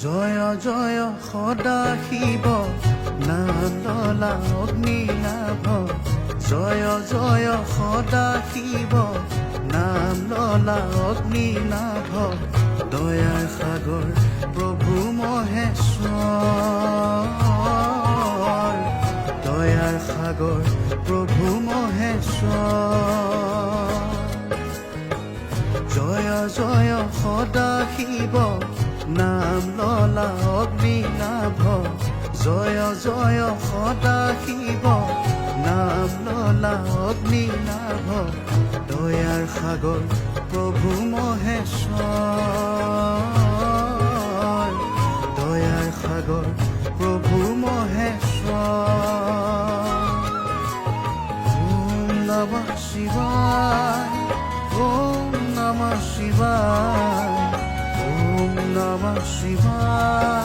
জয় জয় সদা শিৱ নাম ললা অগ্নিনাভ জয় জয় সদা শিৱ নাম ললা অগ্নিনাভ দয়াৰ সাগৰ প্ৰভু মহেশ্বৰ দয়াৰ সাগৰ প্ৰভু মহেশ্বৰ জয় জয় সদা শিৱ নাম ললা অগ্নিনাভ জয় জয় সদা শিৱ নাম ললা অগ্নিনাভ দয়াৰ সাগৰ প্ৰভু মহেশ্বৰ দয়াৰ সাগৰ প্ৰভু মহেশ্বৰ ওম নমঃ শিৱায় ওম নমঃ শিৱায় ওম নমঃ শিৱায়